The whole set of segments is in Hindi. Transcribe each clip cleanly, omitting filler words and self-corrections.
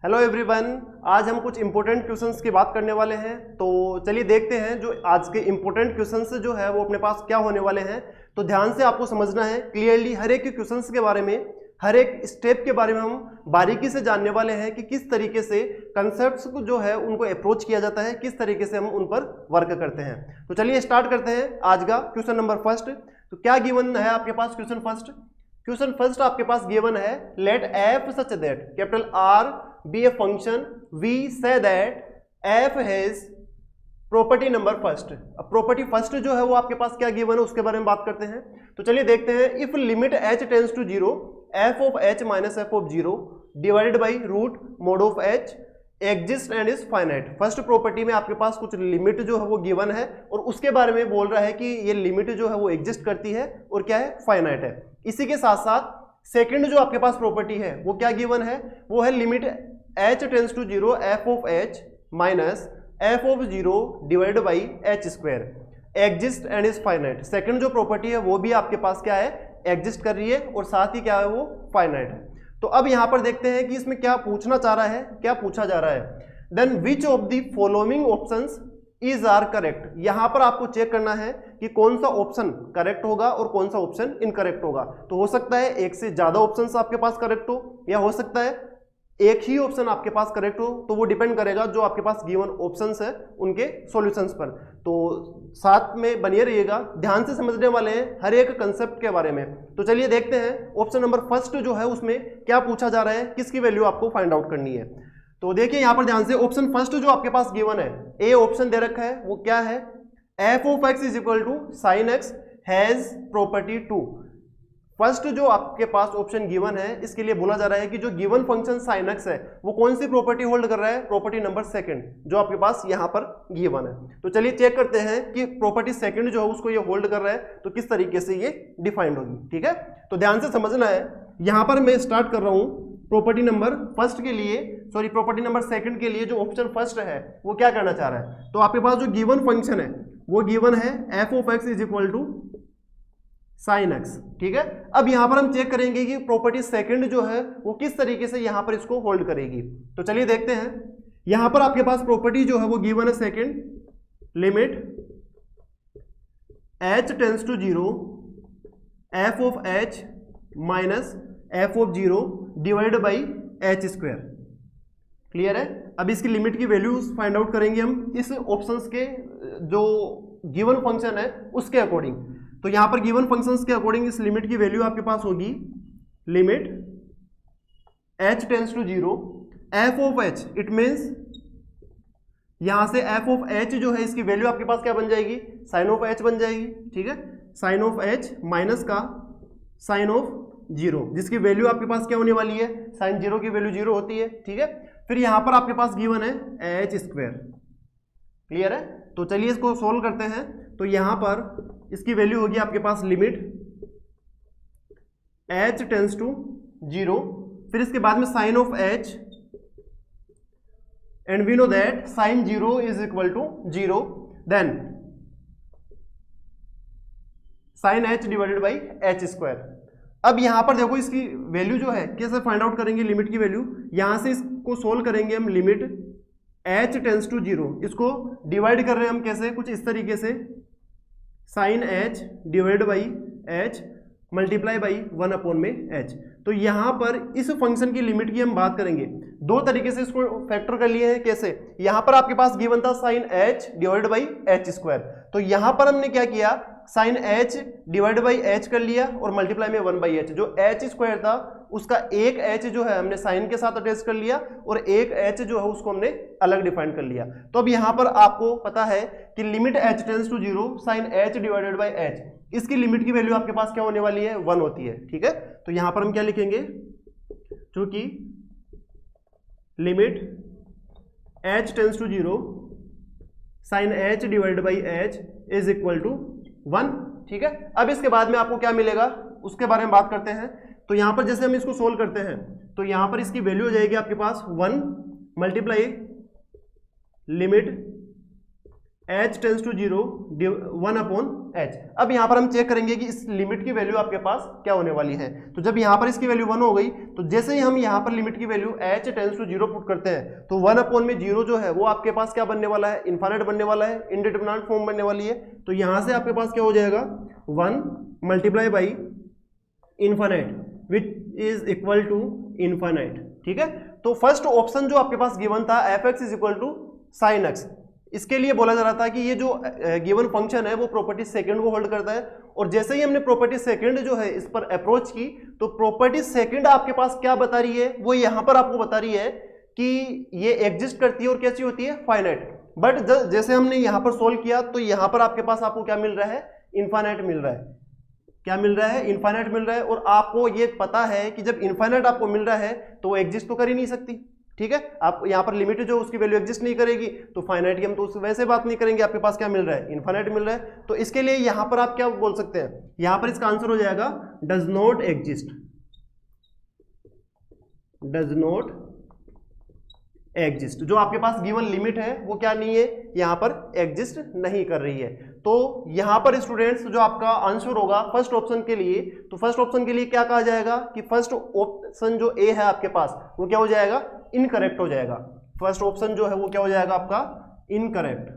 हेलो एवरीवन, आज हम कुछ इंपॉर्टेंट क्वेश्चंस की बात करने वाले हैं। तो चलिए देखते हैं जो आज के इंपॉर्टेंट क्वेश्चंस जो है वो अपने पास क्या होने वाले हैं। तो ध्यान से आपको समझना है क्लियरली, हर एक क्वेश्चंस के बारे में, हर एक स्टेप के बारे में हम बारीकी से जानने वाले हैं कि किस तरीके से कंसेप्ट्स को जो है उनको अप्रोच किया जाता है, किस तरीके से हम उन पर वर्क करते हैं। तो चलिए स्टार्ट करते हैं आज का क्वेश्चन नंबर फर्स्ट। तो क्या गिवन है आपके पास क्वेश्चन फर्स्ट आपके पास गिवन है, let f such that capital R be a function we say that f has property number first। अब प्रॉपर्टी फर्स्ट जो है वो आपके पास क्या गिवन है उसके बारे में बात करते हैं। तो चलिए देखते हैं, if limit h tends to 0 f of h minus f of 0 divided by root mod of h exist and is finite. First property में आपके पास कुछ लिमिट जो है वो गिवन है और उसके बारे में बोल रहा है कि ये लिमिट जो है वो एग्जिस्ट करती है और क्या है, फाइनाइट है। इसी के साथ साथ सेकंड जो आपके पास प्रॉपर्टी है वो क्या गिवन है, वो है limit h tends to 0 f of h minus f of 0 divide by h square exist and is finite. Second जो प्रॉपर्टी है वो भी आपके पास क्या है, एग्जिस्ट कर रही है और साथ ही क्या है, वो फाइनाइट है। तो अब यहां पर देखते हैं कि इसमें क्या पूछना चाह रहा है, क्या पूछा जा रहा है। Then which of the following options is are correct. यहां पर आपको चेक करना है कि कौन सा ऑप्शन करेक्ट होगा और कौन सा ऑप्शन इनकरेक्ट होगा। तो हो सकता है एक से ज्यादा ऑप्शंस आपके पास करेक्ट हो, या हो सकता है एक ही ऑप्शन आपके पास करेक्ट हो। तो वो डिपेंड करेगा जो आपके पास गिवन ऑप्शंस है उनके सॉल्यूशंस पर। तो साथ में बनिए रहिएगा, ध्यान से समझने वाले हैं हर एक कंसेप्ट के बारे में। तो चलिए देखते हैं ऑप्शन नंबर फर्स्ट जो है उसमें क्या पूछा जा रहा है, किसकी वैल्यू आपको फाइंड आउट करनी है। तो देखिए यहां पर ध्यान से, ऑप्शन फर्स्ट जो आपके पास गिवन है, ए ऑप्शन दे रखा है, वो क्या है, F of x is equal to sine x has property 2। First जो आपके पास ऑप्शन गिवन है, इसके लिए बोला जा रहा है कि जो गिवन फंक्शन sin x है वो कौन सी प्रॉपर्टी होल्ड कर रहा है, प्रॉपर्टी नंबर सेकंड जो आपके पास यहां पर गिवन है। तो चलिए चेक करते हैं कि प्रॉपर्टी सेकंड जो है उसको ये होल्ड कर रहा है तो किस तरीके से ये डिफाइंड होगी। ठीक है, तो ध्यान से समझना है। यहां पर मैं स्टार्ट कर रहा हूं प्रॉपर्टी नंबर फर्स्ट के लिए, सॉरी प्रॉपर्टी नंबर सेकंड के लिए। जो ऑप्शन फर्स्ट है वो क्या करना चाह रहा है, तो आपके पास जो गिवन फंक्शन है वो गिवन है F of x is equal to sine x. ठीक है, अब यहां पर हम चेक करेंगे कि प्रॉपर्टी सेकंड जो है वो किस तरीके से यहां पर इसको होल्ड करेगी। तो चलिए देखते हैं, यहां पर आपके पास प्रॉपर्टी जो है वो गिवन है second, limit h tends to 0 f of h minus f of 0 divide by h square. Clear है। अब इसकी लिमिट की वैल्यूज फाइंड आउट करेंगे हम इस ऑप्शंस के जो गिवन फंक्शन है उसके अकॉर्डिंग। तो यहां पर गिवन फंक्शंस के अकॉर्डिंग इस लिमिट की वैल्यू आपके पास होगी, limit h tends to 0 f of h, it means यहां से f ऑफ h जो है इसकी वैल्यू आपके पास क्या बन जाएगी, साइन ऑफ h बन जाएगी। ठीक है, साइन ऑफ h माइनस का साइन ऑफ 0, जिसकी वैल्यू आपके पास क्या होने वाली है, साइन 0 की वैल्यू 0 होती है। ठीक है, फिर यहां पर आपके पास गिवन है h स्क्वायर। क्लियर है। तो चलिए इसको सोल्व करते हैं। तो यहां पर इसकी वैल्यू होगी आपके पास लिमिट h टेंड्स टू 0, फिर इसके बाद में sine of h, and we know that sine 0 is equal to 0, then sine h divided by h square. अब यहां पर देखो इसकी वैल्यू जो है कैसे फाइंड आउट करेंगे, लिमिट की वैल्यू यहां से इसको सोल्व करेंगे हम। लिमिट h टेंड्स टू 0, इसको डिवाइड कर रहे हैं हम कैसे, कुछ इस तरीके से, sine h divide by h multiply by 1 upon में h। तो यहां पर इस फंक्शन की लिमिट की हम बात करेंगे, दो तरीके से इसको फैक्टर कर लिए हैं। कैसे, यहां पर आपके पास गिवन था sine h divide by h square, तो यहां पर हमने क्या किया, sine h divide by h कर लिया और मल्टीप्लाई में 1 बाई h। जो h स्क्वायर था उसका एक h जो है हमने साइन के साथ अटैच कर लिया और एक h जो है उसको हमने अलग डिफाइन कर लिया। तो अब यहां पर आपको पता है कि limit h tends to 0 sine h divided by h, इसकी लिमिट की वैल्यू आपके पास क्या होने वाली है, 1 होती है। ठीक है, तो यहां पर हम क्या लिखेंगे, क्योंकि limit h tends to 0 sine h divided by h is equal to 1। ठीक है, अब इसके बाद में आपको क्या मिलेगा उसके बारे में बात करते हैं। तो यहां पर जैसे हम इसको सोल्व करते हैं तो यहां पर इसकी वैल्यू हो जाएगी आपके पास 1 multiply limit h tends to 0 1 upon h। अब यहाँ पर हम चेक करेंगे कि इस लिमिट की वैल्यू आपके पास क्या होने वाली है। तो जब यहाँ पर इसकी वैल्यू 1 हो गई तो जैसे ही हम यहाँ पर लिमिट की value h tends to 0 put करते हैं तो 1 अपॉन में 0 जो है वो आपके पास क्या बनने वाला है, इनफाइनाइट बनने वाला है, इनडिटरमिनेंट फॉर्म बनने वाली है। तो यहाँ से आपके पास क्या हो जाएगा 1 multiply by infinite which is equal to infinite. ठीक है, तो फर्स्ट ऑप्शन जो आपके पास गिवन था fx is equal to sine x, इसके लिए बोला जा रहा था कि ये जो गिवन फंक्शन है वो प्रॉपर्टी सेकंड को होल्ड करता है। और जैसे ही हमने प्रॉपर्टी सेकंड जो है इस पर अप्रोच की तो प्रॉपर्टी सेकंड आपके पास क्या बता रही है, वो यहां पर आपको बता रही है कि ये एग्जिस्ट करती है और कैसी होती है, फाइनाइट। बट जैसे हमने यहां पर सोल्व किया तो यहां पर आपके पास आपको क्या मिल रहा है, इनफाइनाइट मिल रहा है। क्या मिल रहा है, इनफाइनाइट मिल रहा है। और आपको ये पता है कि जब इनफाइनाइट आपको मिल रहा है तो वो एग्जिस्ट तो कर ही नहीं सकती। ठीक है, आप यहाँ पर लिमिट जो उसकी वैल्यू एग्जिस्ट नहीं करेगी तो फाइनाइट की हम तो उससे वैसे बात नहीं करेंगे, आपके पास क्या मिल रहा है, इनफाइनाइट मिल रहा है। तो इसके लिए यहाँ पर आप क्या बोल सकते हैं, यहाँ पर इसका आंसर हो जाएगा does not exist, does not exist. जो आपके पास गिवन लिमिट है वो क्या नहीं है, यहाँ पर एग्जिस्ट नहीं कर रही है। तो यहाँ पर स्टूडेंट्स जो आपका आंसर होगा फर्स्ट ऑप्शन के लिए, तो फर्स्ट ऑप्शन के लिए क्या कहा जाएगा कि फर्स्ट ऑप्शन जो ए है आपके पास वो क्या हो जाएगा, इनकरेक्ट हो जाएगा। फर्स्ट ऑप्शन जो है वो क्या हो जाएगा आपका, इनकरेक्ट।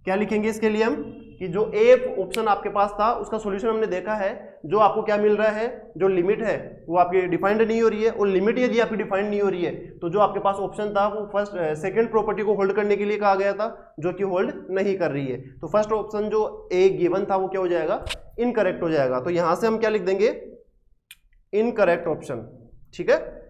क्या लिखेंगे इसके लिए हम कि जो ए ऑप्शन आपके पास था उसका सॉल्यूशन हमने देखा है, जो आपको क्या मिल रहा है, जो लिमिट है वो आपकी डिफाइंड नहीं हो रही है। और लिमिट यदि आपकी डिफाइंड नहीं हो रही है तो जो आपके पास ऑप्शन था वो फर्स्ट सेकंड प्रॉपर्टी को होल्ड करने के लिए कहा गया था, जो कि होल्ड नहीं कर रही है। तो फर्स्ट ऑप्शन जो ए गिवन था वो क्या हो जाएगा, इनकरेक्ट हो जाएगा। तो यहां से हम क्या लिख देंगे, इनकरेक्ट ऑप्शन। ठीक है,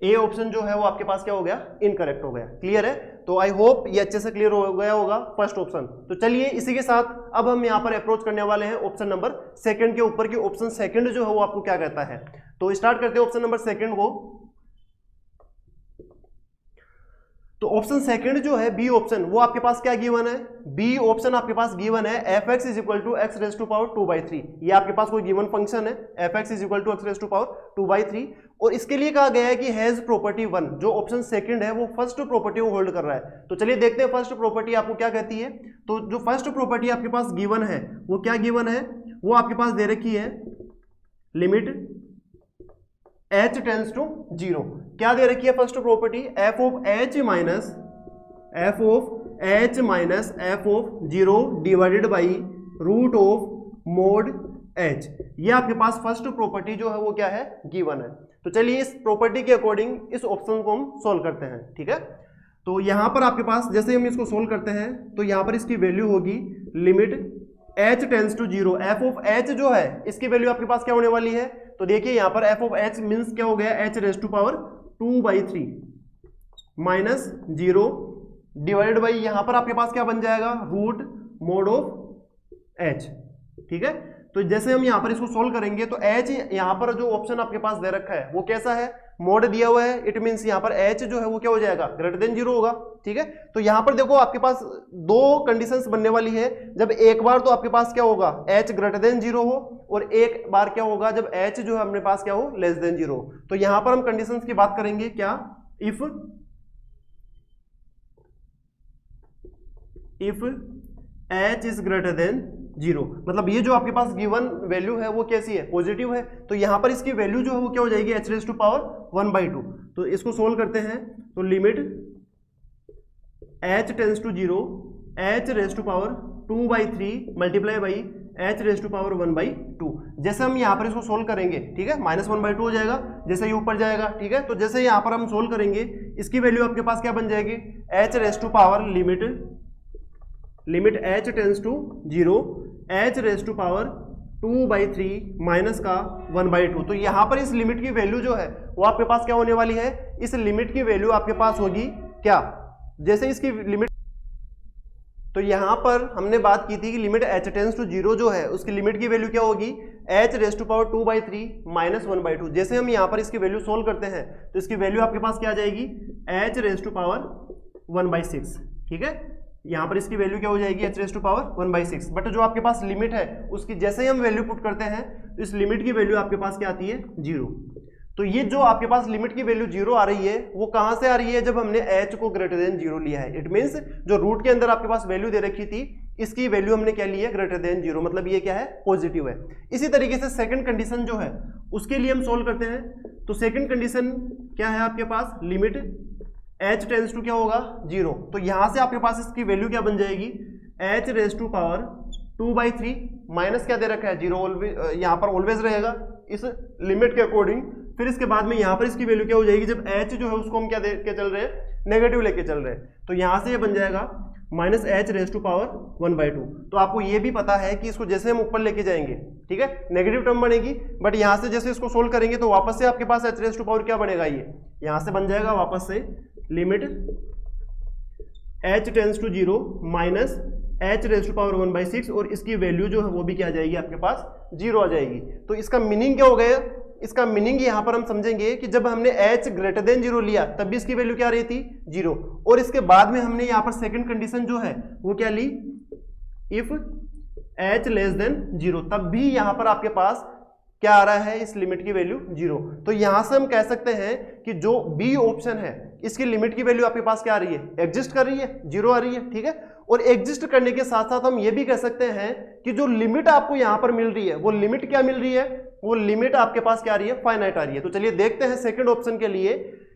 ए ऑप्शन जो है वो आपके पास क्या हो गया, इनकरेक्ट हो गया। क्लियर है, तो आई होप ये अच्छे से क्लियर हो गया होगा फर्स्ट ऑप्शन। तो चलिए इसी के साथ अब हम यहां पर अप्रोच करने वाले हैं ऑप्शन नंबर सेकंड के ऊपर कि ऑप्शन सेकंड जो है वो आपको क्या कहता है। तो स्टार्ट करते हैं ऑप्शन नंबर सेकंड को। तो ऑप्शन सेकंड जो है बी ऑप्शन, वो आपके पास क्या गिवन है, बी ऑप्शन आपके पास गिवन है fx is equal to x raise to power 2/3। ये आपके पास कोई गिवन फंक्शन है fx is equal to x raise to power 2/3। और इसके लिए कहा गया है कि हैज प्रॉपर्टी 1, जो ऑप्शन सेकंड है वो फर्स्ट प्रॉपर्टी को होल्ड कर रहा है। तो चलिए देखते हैं फर्स्ट प्रॉपर्टी आपको क्या कहती है। तो जो फर्स्ट प्रॉपर्टी आपके पास गिवन है वो क्या गिवन है, वो आपके पास दे रखी है लिमिट h टेंस टू 0। क्या दे रखी है first property, f of h minus f of 0 divided by root of mod h। ये आपके पास फर्स्ट प्रॉपर्टी जो है वो क्या है, गिवन है। तो चलिए इस प्रॉपर्टी के अकॉर्डिंग इस ऑप्शन को हम सोल्व करते हैं। ठीक है, तो यहां पर आपके पास जैसे हम इसको सोल्व करते हैं तो यहां पर इसकी वैल्यू होगी limit h tends to 0। f of h जो है इसकी वैल्यू आपके पास क्या होने वाली है, तो देखिए यहां पर f ऑफ h मींस क्या हो गया, h raise to power 2/3 minus 0 divided by यहां पर आपके पास क्या बन जाएगा, रूट मोड ऑफ h। ठीक है, तो जैसे हम यहां पर इसको सोल्व करेंगे तो h यहां पर जो ऑप्शन आपके पास दे रखा है वो कैसा है, मोड दिया हुआ है। इट मींस यहां पर h जो है वो क्या हो जाएगा, ग्रेटर देन 0 होगा। ठीक है, तो यहां पर देखो आपके पास दो कंडीशंस बनने वाली है। जब एक बार तो आपके पास क्या होगा, h ग्रेटर देन 0 हो, और एक बार क्या होगा जब h जो है अपने पास क्या हो, लेस देन 0। तो यहां पर हम कंडीशंस की बात करेंगे, क्या, if h is greater then 0, मतलब ये जो आपके पास गिवन वैल्यू है वो कैसी है, पॉजिटिव है। तो यहां पर इसकी वैल्यू जो है वो क्या हो जाएगी, h रेज टू पावर 1/2। तो इसको सोल्व करते हैं तो limit h tends to 0 h raise to power 2/3 multiply by h raise to power 1/2। जैसे हम यहाँ पर इसको सोल्व करेंगे, ठीक है, -1/2 हो जाएगा जैसे ये ऊपर जाएगा। ठीक है, तो जैसे यहाँ पर हम सोल्व करेंगे इसकी वैल्यू आपके पास क्या बन जाएगी, h raise to power limit h tends to 0 h raise to power 2/3 minus का 1/2। तो यहाँ पर इस लिमिट की वैल्यू जो है वो आपके पास क्या होने वाली है, इस लिमिट की वैल्यू आपके पास होगी क्या, जैसे इसकी लिमिट, तो यहां पर हमने बात की थी कि लिमिट h टेंस टू 0 जो है उसकी लिमिट की वैल्यू क्या होगी, h raise to power 2/3 minus 1/2। जैसे हम यहां पर इसकी वैल्यू सोल्व करते हैं तो इसकी वैल्यू आपके पास क्या आ जाएगी, h रेज टू पावर 1/6। ठीक है, यहां पर इसकी वैल्यू क्या हो जाएगी, h raise to power 1/6। But जो आपके पास लिमिट है उसकी जैसे ही हम वैल्यू पुट करते हैं तो इस लिमिट की वैल्यू आपके पास क्या आती है, 0। तो ये जो आपके पास लिमिट की वैल्यू 0 आ रही है वो कहां से आ रही है, जब हमने h को ग्रेटर देन 0 लिया है। इट मींस जो रूट के अंदर आपके पास वैल्यू दे रखी थी इसकी वैल्यू हमने क्या ली है, ग्रेटर देन 0, मतलब ये क्या है, पॉजिटिव है। इसी तरीके से सेकंड कंडीशन जो है उसके लिए हम सोल्व करते हैं। तो सेकंड कंडीशन क्या है आपके पास, लिमिट h टेंड्स टू क्या होगा, 0। तो यहां से आपके पास इसकी वैल्यू क्या बन जाएगी, h raise to power 2/3 minus क्या दे रखा है, 0 यहाँ पर ऑलवेज रहेगा इस लिमिट के अकॉर्डिंग। फिर इसके बाद में यहाँ पर इसकी वैल्यू क्या हो जाएगी, जब h जो है उसको हम क्या लेके चल रहे हैं, नेगेटिव लेके चल रहे हैं। तो यहाँ से ये बन जाएगा minus h raise to power 1/2। तो आपको ये भी पता है कि इसको जैसे हम ऊपर लेके जाएंगे, ठीक है, नेगेटिव टर्म बनेगी, बट यहाँ से जैसे इसको सोल्व करेंगे तो वापस से आपके पास h रेज टू पावर क्या बनेगा, ये यहाँ से बन जाएगा वापस से limit h tends to 0 minus h raise to power 1/6, और इसकी वैल्यू जो है वो भी क्या आ जाएगी आपके पास, 0 आ जाएगी। तो इसका मीनिंग क्या हो गया, इसका मीनिंग यहाँ पर हम समझेंगे कि जब हमने h ग्रेटर देन 0 लिया तब भी इसकी वैल्यू क्या आ रही थी, 0, और इसके बाद में हमने यहाँ पर सेकंड कंडीशन जो है वो क्या ली, इफ h लेस देन 0, तब भी यहाँ पर आपके पास क्या आ रहा है, इस लिमिट की वैल्यू 0। तो यहां से हम कह सकते हैं कि जो बी ऑप्शन है इसकी लिमिट की वैल्यू आपके पास क्या आ रही है, एग्जिस्ट कर रही है, 0 आ रही है, ठीक है। और एग्जिस्ट करने के साथ साथ हम ये भी कह सकते हैं कि जो लिमिट आपको यहां पर मिल रही है वो लिमिट क्या मिल रही है, वो लिमिट आपके पास क्या आ रही है, फाइनाइट आ रही है। तो चलिए देखते हैं सेकंड ऑप्शन के लिए।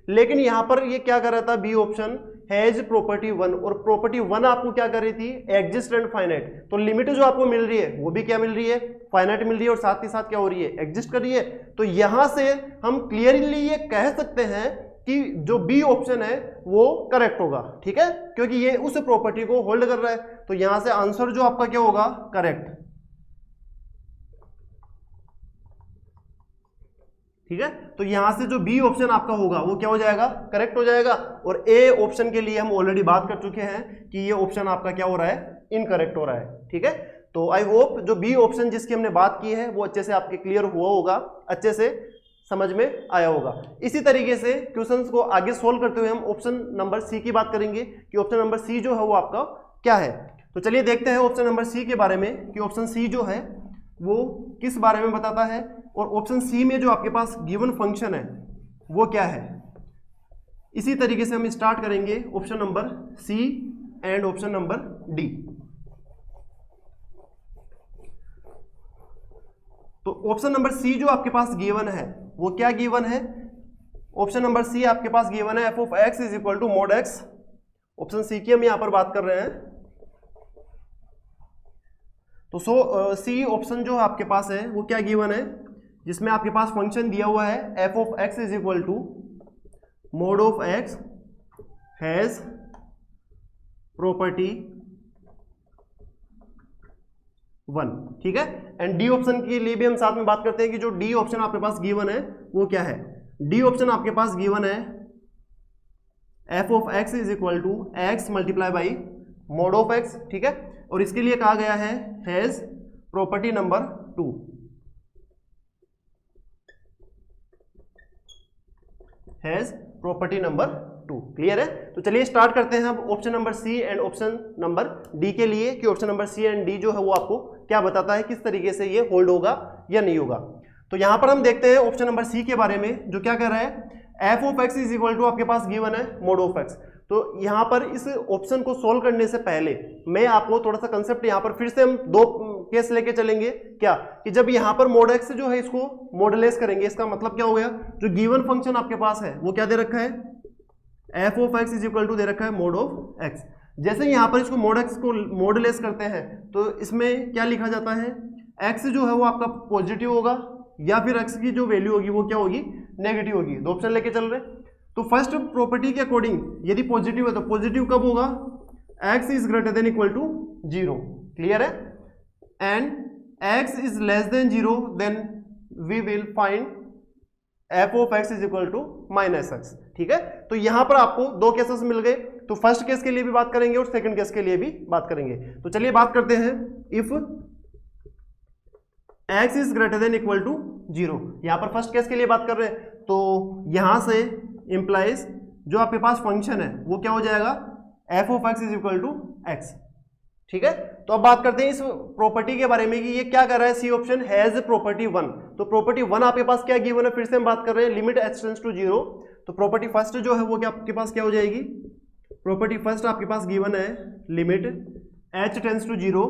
लेकिन यहां पर ये क्या कर रहा था, बी ऑप्शन हैज प्रॉपर्टी 1, और प्रॉपर्टी 1 आपको क्या कर रही थी, एग्जिस्ट एंड फाइनाइट। तो लिमिट जो आपको मिल रही है वो भी क्या मिल रही है, फाइनाइट मिल रही है, और साथ ही साथ क्या हो रही है, एग्जिस्ट कर रही है। तो यहां से हम क्लियरली ये कह सकते हैं कि जो बी ऑप्शन है वो करेक्ट होगा, ठीक है, क्योंकि ये उस प्रॉपर्टी को होल्ड कर रहा है। तो यहां से आंसर जो आपका क्या होगा, करेक्ट, ठीक है। तो यहां से जो बी ऑप्शन आपका होगा वो क्या हो जाएगा, करेक्ट हो जाएगा। और ए ऑप्शन के लिए हम ऑलरेडी बात कर चुके हैं कि ये ऑप्शन आपका क्या हो रहा है, इनकरेक्ट हो रहा है, ठीक है। तो आई होप जो बी ऑप्शन जिसकी हमने बात की है वो अच्छे से आपके क्लियर हुआ होगा, अच्छे से समझ में आया होगा। इसी तरीके से क्वेश्चंस को आगे सोल्व करते हुए हम ऑप्शन नंबर सी की बात करेंगे कि ऑप्शन नंबर सी जो है वो आपका क्या है। तो चलिए देखते हैं ऑप्शन नंबर सी के बारे में कि ऑप्शन सी जो है वो किस बारे में बताता है, और ऑप्शन सी में जो आपके पास गिवन फंक्शन है वो क्या है। इसी तरीके से हम स्टार्ट करेंगे option number C and option number D. तो ऑप्शन नंबर सी जो आपके पास गिवन है वो क्या गिवन है, ऑप्शन नंबर सी आपके पास गिवन है F of x is equal to mod x. Option C की हम यहां पर बात कर रहे हैं। तो सी ऑप्शन जो आपके पास है वो क्या गिवन है, जिसमें आपके पास फंक्शन दिया हुआ है F of x is equal to mod of x has property 1, ठीक है। एंड डी ऑप्शन के लिए भी हम साथ में बात करते हैं कि जो डी ऑप्शन आपके पास गिवन है वो क्या है। डी ऑप्शन आपके पास गिवन है F of x is equal to x multiply by mod of x, ठीक है। और इसके लिए कहा गया है has property number 2, has property number 2, clear है। तो चलिए स्टार्ट करते हैं अब option number C and option number D के लिए कि option number C and D जो है वो आपको क्या बताता है, किस तरीके से ये होल्ड होगा या नहीं होगा। तो यहां पर हम देखते हैं ऑप्शन नंबर सी के बारे में, जो क्या कह रहा है, F of x is equal to आपके पास गिवन है मोड ऑफ एक्स। तो यहां पर इस ऑप्शन को सोल्व करने से पहले मैं आपको थोड़ा सा कंसेप्ट यहां पर फिर से हम दो केस लेके चलेंगे, क्या कि जब यहां पर मोड एक्स जो है इसको मॉडुलेस करेंगे, इसका मतलब क्या हो गया, जो गिवन फंक्शन आपके पास है वो क्या दे रखा है, F of x is equal to दे रखा है मोड ऑफ एक्स। जैसे यहां पर इसको मोड एक्स को मॉडुलेस करते हैं तो इसमें क्या लिखा जाता है, एक्स जो है वो आपका पॉजिटिव होगा या फिर एक्स की जो वैल्यू होगी वो क्या होगी, नेगेटिव होगी। दो ऑप्शन लेके चल रहे हैं। तो फर्स्ट प्रॉपर्टी के अकॉर्डिंग यदि पॉजिटिव है तो पॉजिटिव कब होगा, x is greater than equal to 0, clear है। And x is less than 0 then we will find F of x is equal to minus X, ठीक है। तो यहां पर आपको दो केसेस मिल गए। तो फर्स्ट केस के लिए भी बात करेंगे और सेकंड केस के लिए भी बात करेंगे। तो चलिए बात करते हैं if x is greater than equal to 0, यहां पर फर्स्ट केस के लिए बात कर रहे हैं। तो यहां से इंप्लाइज जो आपके पास फंक्शन है वो क्या हो जाएगा, f of x is equal to x, ठीक है। तो अब बात करते हैं इस प्रॉपर्टी के बारे में कि ये क्या कर रहा है। सी ऑप्शन हैज प्रॉपर्टी 1, तो प्रॉपर्टी 1 आपके पास क्या गिवन है, फिर से हम बात कर रहे हैं लिमिट h टेंड्स टू 0। तो प्रॉपर्टी फर्स्ट जो है वो क्या आपके पास क्या हो जाएगी, प्रॉपर्टी फर्स्ट आपके पास गिवन है limit h tends to 0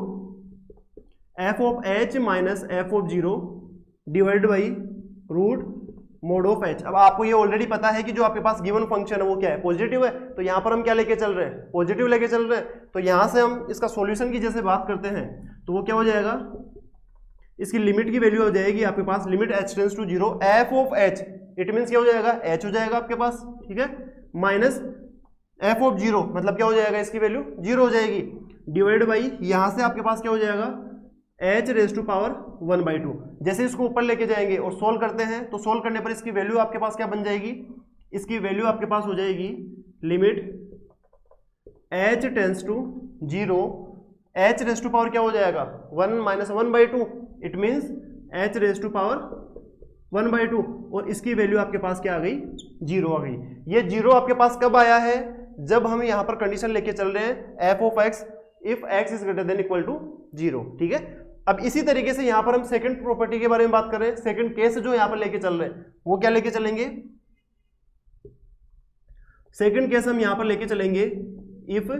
f of h minus f of 0 divide by root mod of h। अब आपको ये ऑलरेडी पता है कि जो आपके पास गिवन फंक्शन है वो क्या है, पॉजिटिव है। तो यहाँ पर हम क्या लेके चल रहे हैं, पॉजिटिव लेके चल रहे हैं। तो यहाँ से हम इसका सॉल्यूशन की जैसे बात करते हैं तो वो क्या हो जाएगा, इसकी लिमिट की वैल्यू हो जाएगी आपके पास limit h tends to 0 f of h, it means क्या हो जाएगा, h हो जाएगा आपके पास, ठीक है, माइनस f ऑफ 0 मतलब क्या हो जाएगा, इसकी वैल्यू 0 हो जाएगी, डिवाइड बाई यहाँ से आपके पास क्या हो जाएगा h रेज टू पावर 1/2। जैसे इसको ऊपर लेके जाएंगे और सोल्व करते हैं तो सोल्व करने पर इसकी वैल्यू आपके पास क्या बन जाएगी, इसकी वैल्यू आपके पास हो जाएगी limit h tends to 0 h raise to power क्या हो जाएगा 1 minus 1/2, it means h raise to power 1/2 और इसकी वैल्यू आपके पास क्या आ गई, 0 आ गई। ये 0 आपके पास कब आया है, जब हम यहाँ पर कंडीशन लेके चल रहे हैं f of x if x is greater than equal to 0, ठीक है। अब इसी तरीके से यहाँ पर हम सेकंड प्रॉपर्टी के बारे में बात कर रहे हैं, सेकंड केस जो यहाँ पर लेके चल रहे हैं वो क्या लेके चलेंगे, सेकंड केस हम यहाँ पर लेके चलेंगे if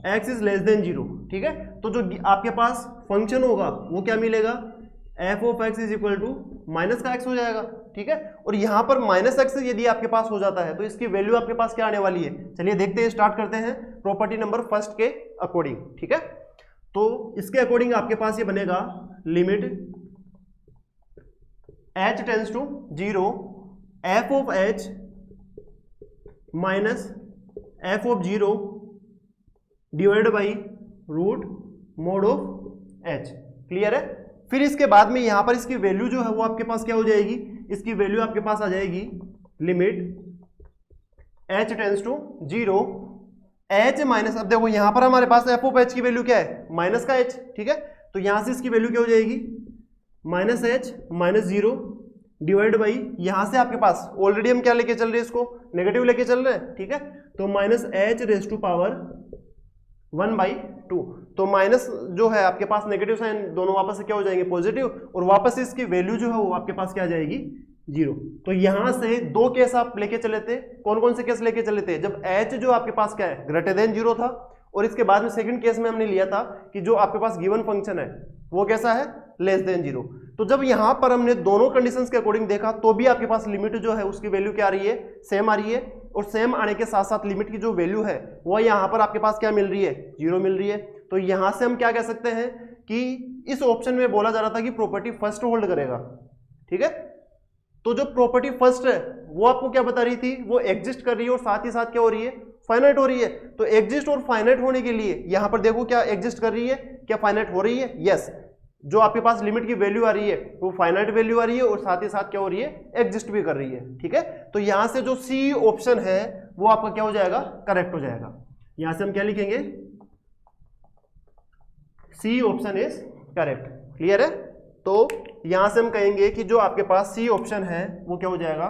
x is less than 0, ठीक है। तो जो आपके पास फंक्शन होगा वो क्या मिलेगा, f of x is equal to minus का x हो जाएगा, ठीक है। और यहाँ पर माइनस x यदि आपके पास हो जाता है तो इसकी वैल्यू आपके पास क्या आने वाली है, चलिए देखते हैं, स्टार्ट करते हैं प्रॉपर्टी नंबर फर्स्ट के अकॉर्डिंग, ठीक है। तो इसके अकॉर्डिंग आपके पास ये बनेगा limit h tends to 0 f of h minus f of 0 divide by root mod of h, clear है। फिर इसके बाद में यहां पर इसकी वैल्यू जो है वो आपके पास क्या हो जाएगी, इसकी वैल्यू आपके पास आ जाएगी limit h tends to 0 h minus, अब देखो यहां पर हमारे पास f ऑफ h की वैल्यू क्या है, माइनस का h, ठीक है। तो यहां से इसकी वैल्यू क्या हो जाएगी minus h minus 0 divide by यहाँ से आपके पास ऑलरेडी हम क्या लेके चल रहे हैं, इसको नेगेटिव लेके चल रहे हैं, ठीक है। तो minus h raise to power 1/2, तो माइनस जो है आपके पास नेगेटिव साइन दोनों वापस से क्या हो जाएंगे पॉजिटिव, और वापस इसकी वैल्यू जो है वो आपके पास क्या आ जाएगी 0। तो यहां से दो केस आप लेके चले थे, कौन कौन से केस लेके चले थे, जब h जो आपके पास क्या है ग्रेटर देन 0 था, और इसके बाद में सेकंड केस में हमने लिया था कि जो आपके पास गिवन फंक्शन है वो कैसा है, लेस देन 0। तो जब यहां पर हमने दोनों कंडीशंस के अकॉर्डिंग देखा तो भी आपके पास लिमिट जो है उसकी वैल्यू क्या आ रही है, सेम आ रही है, और सेम आने के साथ साथ लिमिट की जो वैल्यू है वो यहां पर आपके पास क्या मिल रही है, 0 मिल रही है। तो यहां से हम क्या कह सकते हैं कि इस ऑप्शन में बोला जा रहा था कि प्रॉपर्टी फर्स्ट होल्ड करेगा, ठीक है। तो जो प्रॉपर्टी फर्स्ट है वो आपको क्या बता रही थी, वो एग्जिस्ट कर रही है और साथ ही साथ क्या हो रही है, फाइनाइट हो रही है। तो एग्जिस्ट और फाइनाइट होने के लिए यहां पर देखो क्या एग्जिस्ट कर रही है, क्या फाइनाइट हो रही है, यस। जो आपके पास लिमिट की वैल्यू आ रही है वो फाइनाइट वैल्यू आ रही है और साथ ही साथ क्या हो रही है, एग्जिस्ट भी कर रही है, ठीक है। तो यहां से जो सी ऑप्शन है वो आपका क्या हो जाएगा, करेक्ट हो जाएगा। यहां से हम क्या लिखेंगे, C option is correct, clear है। तो यहां से हम कहेंगे कि जो आपके पास सी ऑप्शन है वो क्या हो जाएगा,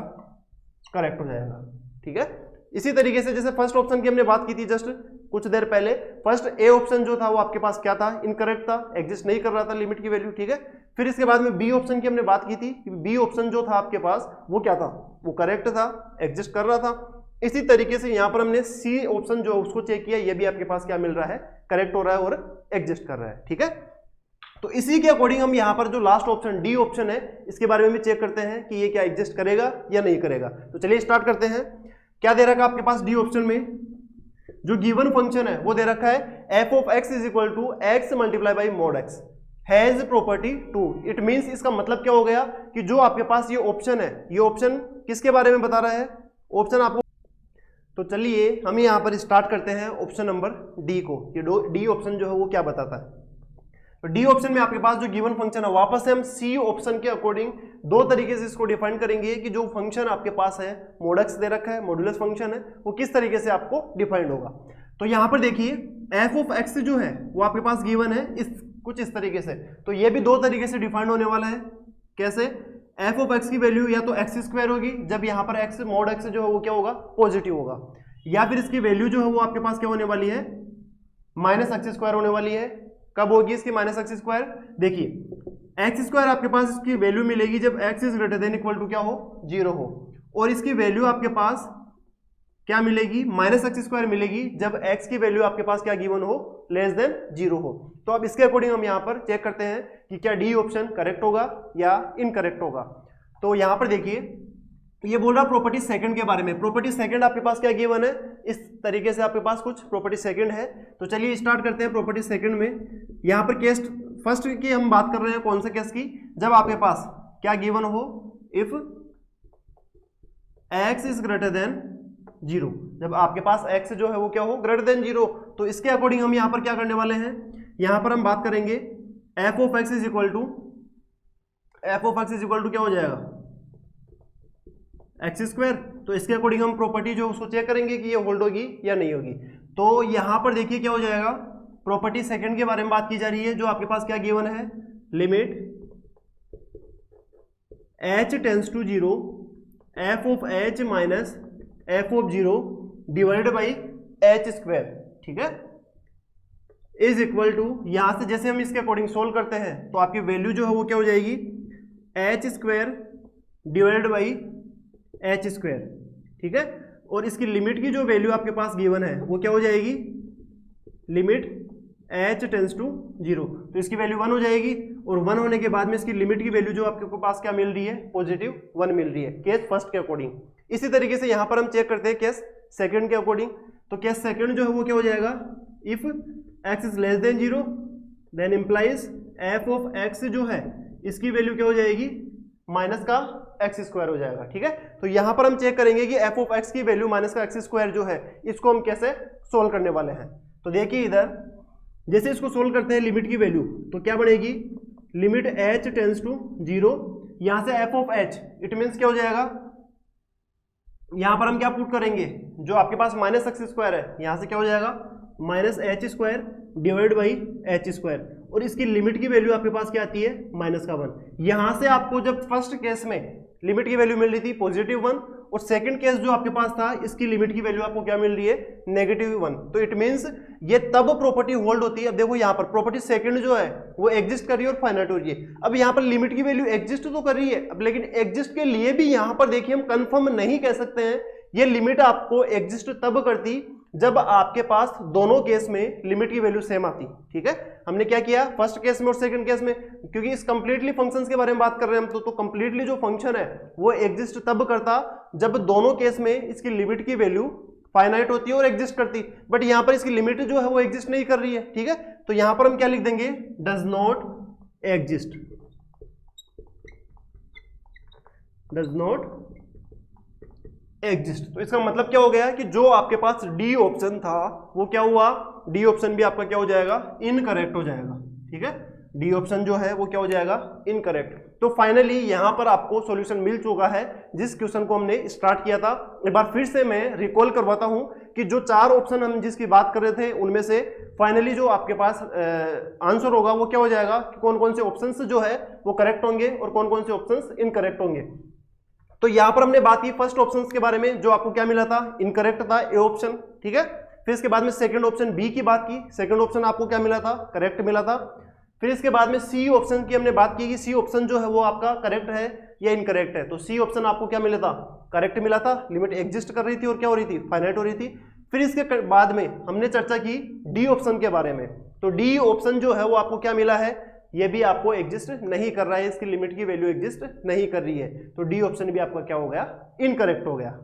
करेक्ट हो जाएगा, ठीक है। इसी तरीके से जैसे फर्स्ट ऑप्शन की हमने बात की थी जस्ट कुछ देर पहले, फर्स्ट ए ऑप्शन जो था वो आपके पास क्या था, इनकरेक्ट था, एग्जिस्ट नहीं कर रहा था लिमिट की वैल्यू, ठीक है। फिर इसके बाद में बी ऑप्शन की हमने बात की थी, बी ऑप्शन जो था आपके पास वो क्या था, वो करेक्ट था, एग्जिस्ट कर रहा था। इसी तरीके से यहां पर हमने सी ऑप्शन जो उसको चेक किया, ये भी आपके पास क्या मिल रहा है, करेक्ट हो रहा है और एग्जिस्ट कर रहा है, ठीक है। तो इसी के अकॉर्डिंग हम यहां पर जो लास्ट ऑप्शन डी ऑप्शन है इसके बारे में भी चेक करते हैं कि ये क्या एग्जिस्ट करेगा या नहीं करेगा। तो चलिए स्टार्ट करते हैं। क्या दे रखा है आपके पास डी ऑप्शन में, जो गिवन फंक्शन है वो दे रखा है f of x is equal to x multiply by mod x has property 2। It means इसका मतलब क्या हो गया कि जो आपके पास ये ऑप्शन है, ये ऑप्शन किसके बारे में बता रहा है, ऑप्शन आपको। तो चलिए हम यहाँ पर स्टार्ट करते हैं ऑप्शन नंबर डी को, ये डी ऑप्शन जो है वो क्या बताता है। तो डी ऑप्शन में आपके पास जो गिवन फंक्शन है, वापस से हम सी ऑप्शन के अकॉर्डिंग दो तरीके से इसको डिफाइन करेंगे कि जो फंक्शन आपके पास है मोड एक्स दे रखा है, मॉड्यूलस फंक्शन है, वो किस तरीके से आपको डिफाइंड होगा। तो यहां पर देखिए एफ ऑफ एक्स जो है वो आपके पास गिवन है कुछ इस तरीके से। तो ये भी दो तरीके से डिफाइंड होने वाला है। कैसे, एफ ऑफ एक्स की वैल्यू या तो एक्स स्क्वायर होगी, जब यहाँ पर एक्स मोड एक्स जो है वो क्या होगा, पॉजिटिव होगा, या फिर इसकी वैल्यू जो है वो आपके पास क्या होने वाली है, माइनस एक्स स्क्वायर होने वाली है। कब होगी इसकी माइनस एक्स स्क्वायर? देखिए एक्स स्क्वायर आपके पास इसकी वैल्यू मिलेगी जब x is greater than equal to क्या हो, 0 हो, और इसकी वैल्यू आपके पास क्या मिलेगी, माइनस एक्स स्क्वायर मिलेगी जब एक्स की वैल्यू आपके पास क्या गिवन हो, लेस देन 0 हो। तो अब इसके अकॉर्डिंग हम यहाँ पर चेक करते हैं कि क्या डी ऑप्शन करेक्ट होगा या इनकरेक्ट होगा। तो यहाँ पर देखिए ये बोल रहा प्रॉपर्टी सेकंड के बारे में। प्रॉपर्टी सेकंड आपके पास क्या गिवन है, इस तरीके से आपके पास कुछ प्रॉपर्टी सेकंड है। तो चलिए स्टार्ट करते हैं प्रॉपर्टी सेकंड में। यहाँ पर केस फर्स्ट की हम बात कर रहे हैं, कौन से केस की, जब आपके पास क्या गिवन हो, if x is greater then 0, जब आपके पास x जो है वो क्या हो, ग्रेटर देन 0। तो इसके अकॉर्डिंग हम यहाँ पर क्या करने वाले हैं, यहाँ पर हम बात करेंगे f of x is equal to क्या हो जाएगा, एक्स स्क्वायर। तो इसके अकॉर्डिंग हम प्रॉपर्टी जो उसको चेक करेंगे कि ये होल्ड होगी या नहीं होगी। तो यहाँ पर देखिए क्या हो जाएगा, प्रॉपर्टी सेकंड के बारे में बात की जा रही है, जो आपके पास क्या गिवन है, limit h tends to 0 f of h minus f of 0 divided by h square, ठीक है, इज इक्वल टू, यहां से जैसे हम इसके अकॉर्डिंग सोल्व करते हैं तो आपकी वैल्यू जो है वो क्या हो जाएगी, h square divided by h square, ठीक है। और इसकी लिमिट की जो वैल्यू आपके पास गिवन है वो क्या हो जाएगी, लिमिट h टेंस टू 0, तो इसकी वैल्यू 1 हो जाएगी। और 1 होने के बाद में इसकी लिमिट की वैल्यू जो आपके पास क्या मिल रही है, पॉजिटिव 1 मिल रही है, केस फर्स्ट के अकॉर्डिंग। इसी तरीके से यहां पर हम चेक करते हैं केस सेकंड के अकॉर्डिंग। तो केस सेकंड जो है वो क्या हो जाएगा, if x is less than 0 then implies f of x जो है इसकी वैल्यू क्या हो जाएगी, माइनस का एक्स स्क्वायर हो जाएगा, ठीक है। तो यहां पर हम चेक करेंगे कि f ऑफ x की वैल्यू माइनस का एक्स स्क्वायर जो है इसको हम कैसे सोल्व करने वाले हैं। तो देखिए इधर जैसे इसको सोल्व करते हैं लिमिट की वैल्यू, तो क्या बनेगी, लिमिट h टेंस टू 0, यहां से f of h, it means क्या हो जाएगा, यहां पर हम क्या पुट करेंगे, जो आपके पास माइनस एक्स स्क्वायर है यहां से क्या हो जाएगा, minus H square divide by H square, और इसकी लिमिट की वैल्यू आपके पास क्या आती है, माइनस का 1। यहां से आपको जब फर्स्ट केस में लिमिट की वैल्यू मिल रही थी पॉजिटिव 1, और सेकंड केस जो आपके पास था इसकी लिमिट की वैल्यू आपको क्या मिल रही है, नेगेटिव 1। तो इट मींस ये तब प्रॉपर्टी होल्ड होती है। अब देखो यहाँ पर प्रॉपर्टी सेकंड जो है वो एग्जिस्ट कर रही है और फाइनाइट हो रही है। अब यहाँ पर लिमिट की वैल्यू एग्जिस्ट तो कर रही है, अब लेकिन एग्जिस्ट के लिए भी यहाँ पर देखिए हम कंफर्म नहीं कह सकते हैं। ये लिमिट आपको एग्जिस्ट तब करती जब आपके पास दोनों केस में लिमिट की वैल्यू सेम आती, ठीक है। हमने क्या किया फर्स्ट केस में और सेकंड केस में, क्योंकि इस कंप्लीटली फंक्शंस के बारे में बात कर रहे हैं हम, तो कंप्लीटली जो फंक्शन है वो एग्जिस्ट तब करता जब दोनों केस में इसकी लिमिट की वैल्यू फाइनाइट होती है और एग्जिस्ट करती। बट यहां पर इसकी लिमिट जो है वो एग्जिस्ट नहीं कर रही है, ठीक है। तो यहां पर हम क्या लिख देंगे, does not exist, does not exist. तो इसका मतलब क्या हो गया कि जो आपके पास डी ऑप्शन था वो क्या हुआ, डी ऑप्शन भी आपका क्या हो जाएगा, इनकरेक्ट हो जाएगा, ठीक है। डी ऑप्शन जो है वो क्या हो जाएगा, इनकरेक्ट। तो फाइनली यहां पर आपको सॉल्यूशन मिल चुका है जिस क्वेश्चन को हमने स्टार्ट किया था। एक बार फिर से मैं रिकॉल करवाता हूं कि जो 4 ऑप्शन हम जिसकी बात कर रहे थे उनमें से फाइनली जो आपके पास आंसर होगा वो क्या हो जाएगा, कि कौन कौन से ऑप्शंस जो है वो करेक्ट होंगे और कौन कौन से ऑप्शंस इनकरेक्ट होंगे। तो यहां पर हमने बात की फर्स्ट ऑप्शन के बारे में, जो आपको क्या मिला था, इनकरेक्ट था ए ऑप्शन, ठीक है। फिर इसके बाद में सेकंड ऑप्शन बी की बात की, सेकंड ऑप्शन आपको क्या मिला था, करेक्ट मिला था। फिर इसके बाद में सी ऑप्शन की हमने बात की कि सी ऑप्शन जो है वो आपका करेक्ट है या इनकरेक्ट है। तो सी ऑप्शन आपको क्या मिला था, करेक्ट मिला था, लिमिट एग्जिस्ट कर रही थी और क्या हो रही थी, फाइनाइट हो रही थी। फिर इसके बाद में हमने चर्चा की डी ऑप्शन के बारे में। तो डी ऑप्शन जो है वो आपको क्या मिला है, ये भी आपको एग्जिस्ट नहीं कर रहा है, इसकी लिमिट की वैल्यू एग्जिस्ट नहीं कर रही है। तो डी ऑप्शन भी आपका क्या हो गया, इनकरेक्ट हो गया।